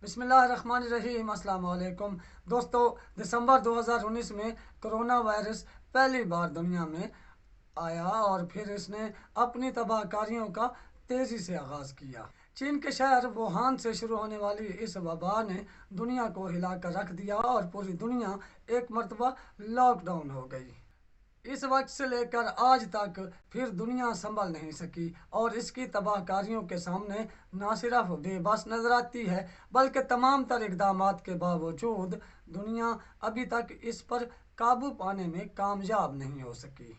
बिस्मिल्लाहिर्रहमानिर्रहीम। अस्सलाम वालेकुम दोस्तों, दिसंबर 2019 में कोरोना वायरस पहली बार दुनिया में आया और फिर इसने अपनी तबाहकारियों का तेज़ी से आगाज़ किया। चीन के शहर वुहान से शुरू होने वाली इस वबा ने दुनिया को हिला कर रख दिया और पूरी दुनिया एक मरतबा लॉकडाउन हो गई। इस वक्त से लेकर आज तक फिर दुनिया संभल नहीं सकी और इसकी तबाहकारियों के सामने ना सिर्फ बेबस नजर आती है बल्कि तमाम तर इक़दामात के बावजूद दुनिया अभी तक इस पर काबू पाने में कामयाब नहीं हो सकी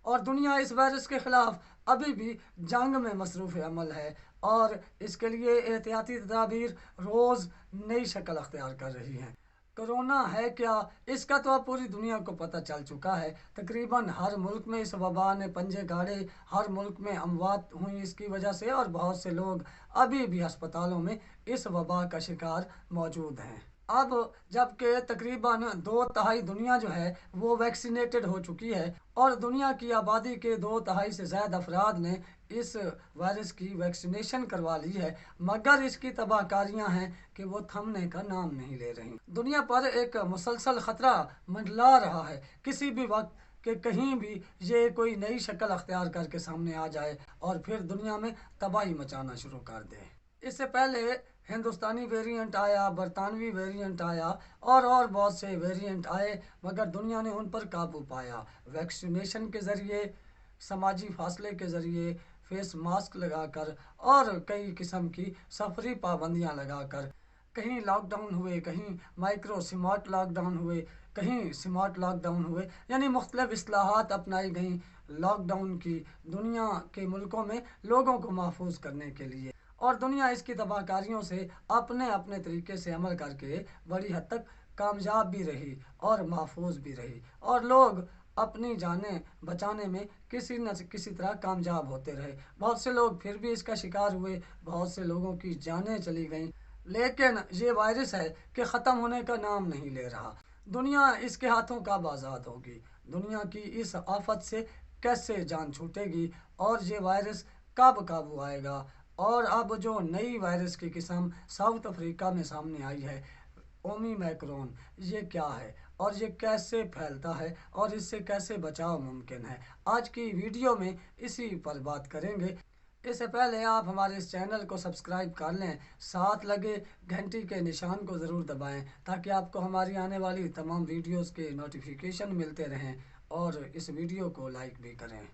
और दुनिया इस वायरस के ख़िलाफ़ अभी भी जंग में मसरूफ़ अमल है और इसके लिए एहतियाती तदाबीर रोज़ नई शक्ल अख्तियार कर रही हैं। कोरोना है क्या, इसका तो अब पूरी दुनिया को पता चल चुका है। तकरीबन हर मुल्क में इस वबा ने पंजे गाड़े, हर मुल्क में अमवात हुई इसकी वजह से और बहुत से लोग अभी भी अस्पतालों में इस वबा का शिकार मौजूद हैं। अब जबकि तकरीबन 2/3 दुनिया जो है वो वैक्सीनेटेड हो चुकी है और दुनिया की आबादी के 2/3 से ज़्यादा अफराद ने इस वायरस की वैक्सीनेशन करवा ली है, मगर इसकी तबाहकारियां हैं कि वो थमने का नाम नहीं ले रही। दुनिया पर एक मुसलसल ख़तरा मंडला रहा है, किसी भी वक्त कि कहीं भी ये कोई नई शक्ल अख्तियार करके सामने आ जाए और फिर दुनिया में तबाही मचाना शुरू कर दे। इससे पहले हिंदुस्तानी वेरिएंट आया, बरतानवी वेरिएंट आया और बहुत से वेरिएंट आए, मगर दुनिया ने उन पर काबू पाया वैक्सीनेशन के ज़रिए, समाजी फासले के ज़रिए, फेस मास्क लगाकर और कई किस्म की सफरी पाबंदियां लगाकर। कहीं लॉकडाउन हुए, कहीं माइक्रो स्मार्ट लॉकडाउन हुए, कहीं स्मार्ट लॉकडाउन हुए, यानी मुख्तलिफ इस्लाहात अपनाई गई लॉकडाउन की दुनिया के मुल्कों में लोगों को महफूज करने के लिए। और दुनिया इसकी तबाहकारियों से अपने अपने तरीके से अमल करके बड़ी हद तक कामयाब भी रही और महफूज भी रही और लोग अपनी जानें बचाने में किसी न किसी तरह कामयाब होते रहे। बहुत से लोग फिर भी इसका शिकार हुए, बहुत से लोगों की जानें चली गईं, लेकिन ये वायरस है कि ख़त्म होने का नाम नहीं ले रहा। दुनिया इसके हाथों कब आज़ाद होगी, दुनिया की इस आफत से कैसे जान छूटेगी और ये वायरस कब काबू आएगा। और अब जो नई वायरस की किस्म साउथ अफ्रीका में सामने आई है, ओमिक्रॉन, ये क्या है और ये कैसे फैलता है और इससे कैसे बचाव मुमकिन है, आज की वीडियो में इसी पर बात करेंगे। इससे पहले आप हमारे इस चैनल को सब्सक्राइब कर लें, साथ लगे घंटी के निशान को ज़रूर दबाएं ताकि आपको हमारी आने वाली तमाम वीडियोस के नोटिफिकेशन मिलते रहें और इस वीडियो को लाइक भी करें।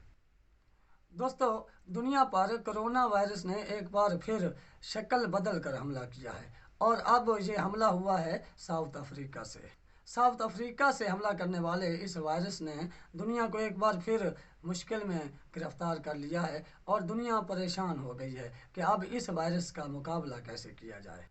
दोस्तों, दुनिया पर कोरोना वायरस ने एक बार फिर शक्ल बदल कर हमला किया है और अब ये हमला हुआ है साउथ अफ्रीका से। साउथ अफ्रीका से हमला करने वाले इस वायरस ने दुनिया को एक बार फिर मुश्किल में गिरफ्तार कर लिया है और दुनिया परेशान हो गई है कि अब इस वायरस का मुकाबला कैसे किया जाए।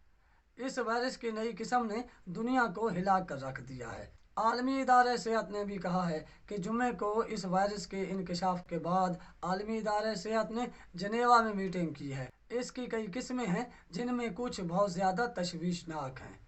इस वायरस की नई किस्म ने दुनिया को हिला कर रख दिया है। आलमी इदारे सेहत ने भी कहा है कि जुम्मे को इस वायरस के इंकशाफ के बाद आलमी इदारे सेहत ने जनेवा में मीटिंग की है। इसकी कई किस्में हैं जिनमें कुछ बहुत ज़्यादा तशवीशनाक हैं।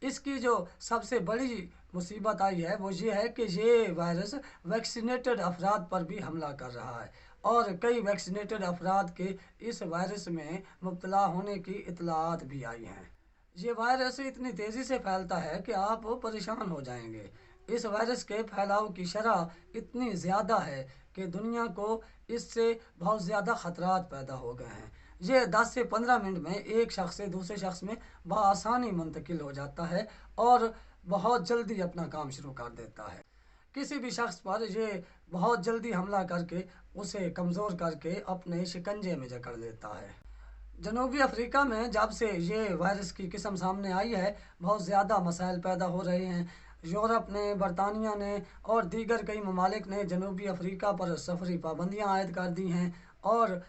इसकी जो सबसे बड़ी मुसीबत आई है वो ये है कि ये वायरस वैक्सीनेटेड अफराद पर भी हमला कर रहा है और कई वैक्सीनेटेड अफराद के इस वायरस में मुब्तला होने की इतलात भी आई हैं। ये वायरस इतनी तेज़ी से फैलता है कि आप परेशान हो जाएंगे। इस वायरस के फैलाव की शरह इतनी ज़्यादा है कि दुनिया को इससे बहुत ज़्यादा ख़तरात पैदा हो गए हैं। ये 10 से 15 मिनट में एक शख्स से दूसरे शख्स में बआसानी मुंतकिल हो जाता है और बहुत जल्दी अपना काम शुरू कर देता है। किसी भी शख्स पर ये बहुत जल्दी हमला करके उसे कमज़ोर करके अपने शिकंजे में जकड़ लेता है। जनूबी अफ्रीका में जब से ये वायरस की किस्म सामने आई है, बहुत ज़्यादा मसाइल पैदा हो रहे हैं। यूरोप ने, बरतानिया ने और दीगर कई ममालिक ने जनूबी अफ्रीका पर सफरी पाबंदियाँ आयद कर दी हैं और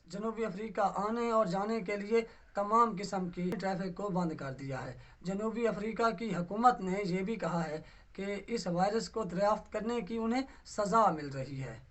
जनूबी अफ्रीका आने और जाने के लिए तमाम किस्म की ट्रैफिक को बंद कर दिया है। जनूबी अफ्रीका की हुकूमत ने यह भी कहा है कि इस वायरस को दरियाफ्त करने की उन्हें सज़ा मिल रही है।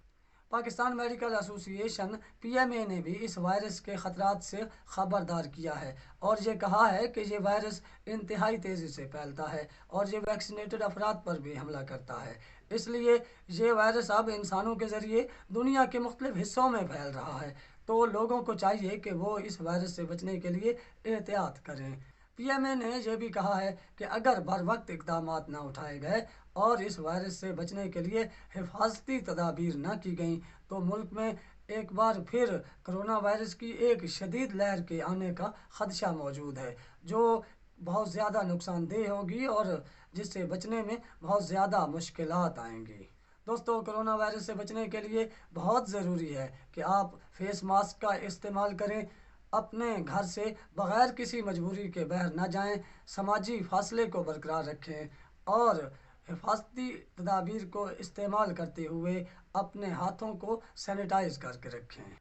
पाकिस्तान मेडिकल एसोसिएशन PMA ने भी इस वायरस के ख़तरात से ख़बरदार किया है और ये कहा है कि ये वायरस इंतहाई तेज़ी से फैलता है और ये वैक्सीनेटेड अफराद पर भी हमला करता है। इसलिए ये वायरस अब इंसानों के ज़रिए दुनिया के मुख्तलिफ़ हिस्सों में फैल रहा है, तो लोगों को चाहिए कि वो इस वायरस से बचने के लिए एहतियात करें। PMA ने यह भी कहा है कि अगर बर वक्त इकदाम न उठाए गए और इस वायरस से बचने के लिए हिफाजती तदाबीर न की गई तो मुल्क में एक बार फिर कोरोना वायरस की एक शदीद लहर के आने का ख़दशा मौजूद है, जो बहुत ज़्यादा नुकसानदेह होगी और जिससे बचने में बहुत ज़्यादा मुश्किलात आएंगी। दोस्तों, कोरोना वायरस से बचने के लिए बहुत ज़रूरी है कि आप फेस मास्क का इस्तेमाल करें, अपने घर से बग़ैर किसी मजबूरी के बाहर न जाएं, समाजी फासले को बरकरार रखें और हिफाजती तदाबीर को इस्तेमाल करते हुए अपने हाथों को सैनिटाइज करके रखें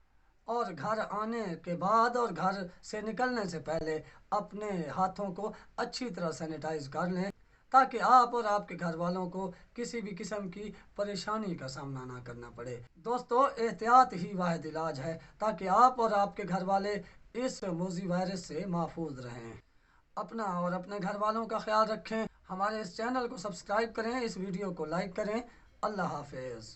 और घर आने के बाद और घर से निकलने से पहले अपने हाथों को अच्छी तरह सैनिटाइज कर लें, ताकि आप और आपके घर वालों को किसी भी किस्म की परेशानी का सामना ना करना पड़े। दोस्तों, एहतियात ही वाहिद इलाज है ताकि आप और आपके घर वाले इस मोज़ी वायरस से महफूज रहें। अपना और अपने घर वालों का ख्याल रखें। हमारे इस चैनल को सब्सक्राइब करें, इस वीडियो को लाइक करें। अल्लाह हाफिज़।